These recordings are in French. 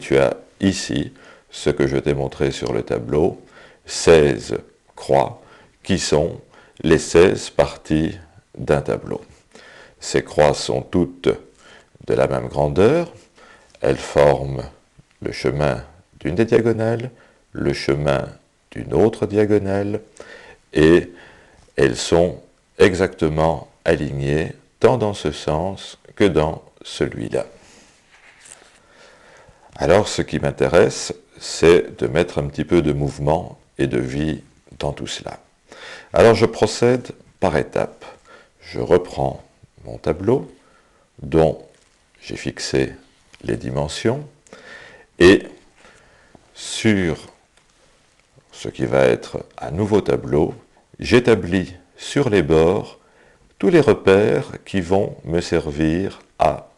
Tu as ici ce que je t'ai montré sur le tableau, 16 croix, qui sont les 16 parties d'un tableau. Ces croix sont toutes de la même grandeur, elles forment le chemin d'une des diagonales, le chemin d'une autre diagonale, et elles sont exactement alignées tant dans ce sens que dans celui-là. Alors ce qui m'intéresse, c'est de mettre un petit peu de mouvement et de vie dans tout cela. Alors je procède par étapes. Je reprends mon tableau dont j'ai fixé les dimensions et sur ce qui va être un nouveau tableau, j'établis sur les bords tous les repères qui vont me servir à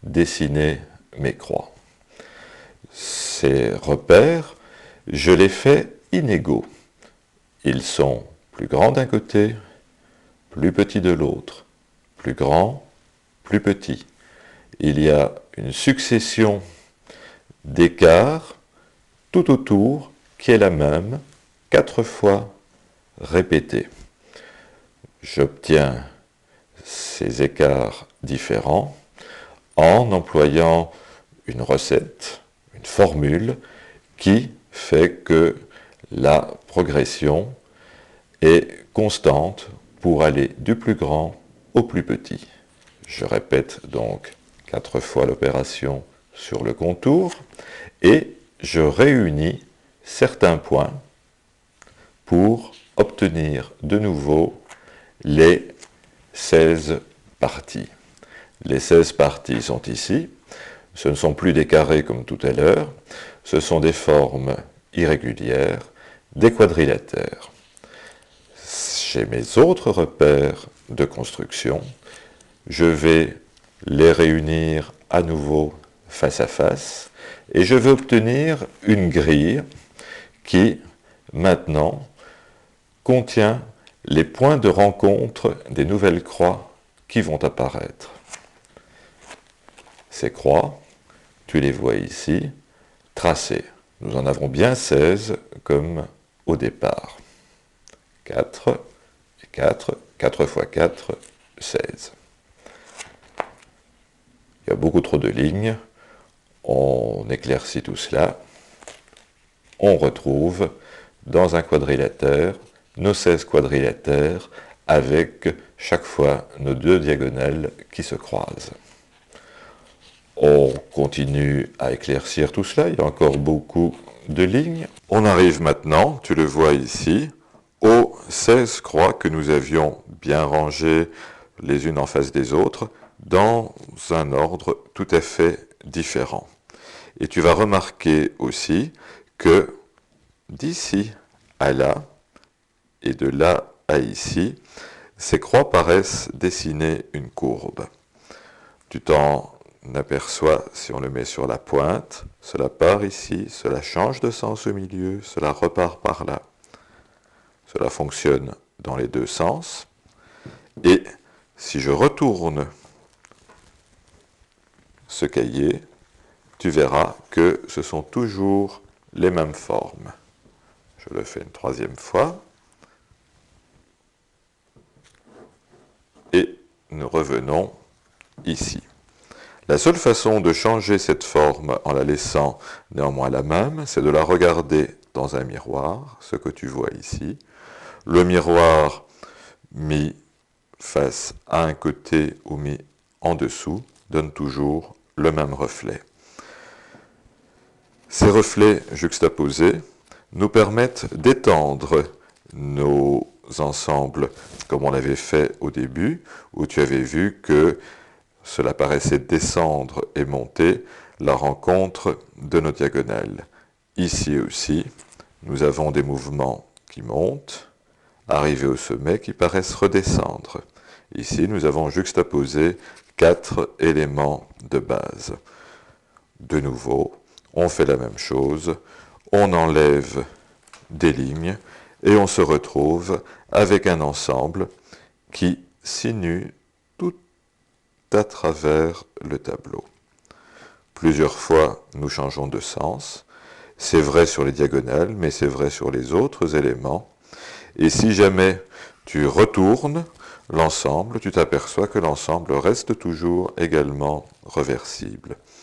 dessiner mes croix. Ces repères, je les fais inégaux. Ils sont plus grands d'un côté, plus petits de l'autre, plus grands, plus petits. Il y a une succession d'écarts tout autour qui est la même, 4 fois répétée. J'obtiens ces écarts différents en employant une recette, une formule qui fait que la progression est constante pour aller du plus grand au plus petit. Je répète donc 4 fois l'opération sur le contour et je réunis certains points pour obtenir de nouveau les 16 parties. Les 16 parties sont ici. Ce ne sont plus des carrés comme tout à l'heure, ce sont des formes irrégulières, des quadrilatères. J'ai mes autres repères de construction. Je vais les réunir à nouveau face à face et je vais obtenir une grille qui, maintenant, contient les points de rencontre des nouvelles croix qui vont apparaître. Ces croix, tu les vois ici, tracées. Nous en avons bien 16 comme au départ. 4 et 4, 4 fois 4, 16. Il y a beaucoup trop de lignes. On éclaircit tout cela. On retrouve dans un quadrilatère nos 16 quadrilatères avec chaque fois nos 2 diagonales qui se croisent. On continue à éclaircir tout cela, il y a encore beaucoup de lignes. On arrive maintenant, tu le vois ici, aux 16 croix que nous avions bien rangées les unes en face des autres, dans un ordre tout à fait différent. Et tu vas remarquer aussi que d'ici à là, et de là à ici, ces croix paraissent dessiner une courbe. Tu t'en aperçoit si on le met sur la pointe, cela part ici, cela change de sens au milieu, cela repart par là. Cela fonctionne dans les deux sens. Et si je retourne ce cahier, tu verras que ce sont toujours les mêmes formes. Je le fais une 3e fois. Et nous revenons ici. La seule façon de changer cette forme en la laissant néanmoins la même, c'est de la regarder dans un miroir, ce que tu vois ici. Le miroir mis face à un côté ou mis en dessous donne toujours le même reflet. Ces reflets juxtaposés nous permettent d'étendre nos ensembles comme on l'avait fait au début, où tu avais vu que cela paraissait descendre et monter la rencontre de nos diagonales. Ici aussi, nous avons des mouvements qui montent, arrivés au sommet, qui paraissent redescendre. Ici, nous avons juxtaposé 4 éléments de base. De nouveau, on fait la même chose, on enlève des lignes et on se retrouve avec un ensemble qui sinue tout à travers le tableau. plusieurs fois nous changeons de sens. C'est vrai sur les diagonales, mais c'est vrai sur les autres éléments. Et si jamais tu retournes l'ensemble, tu t'aperçois que l'ensemble reste toujours également reversible.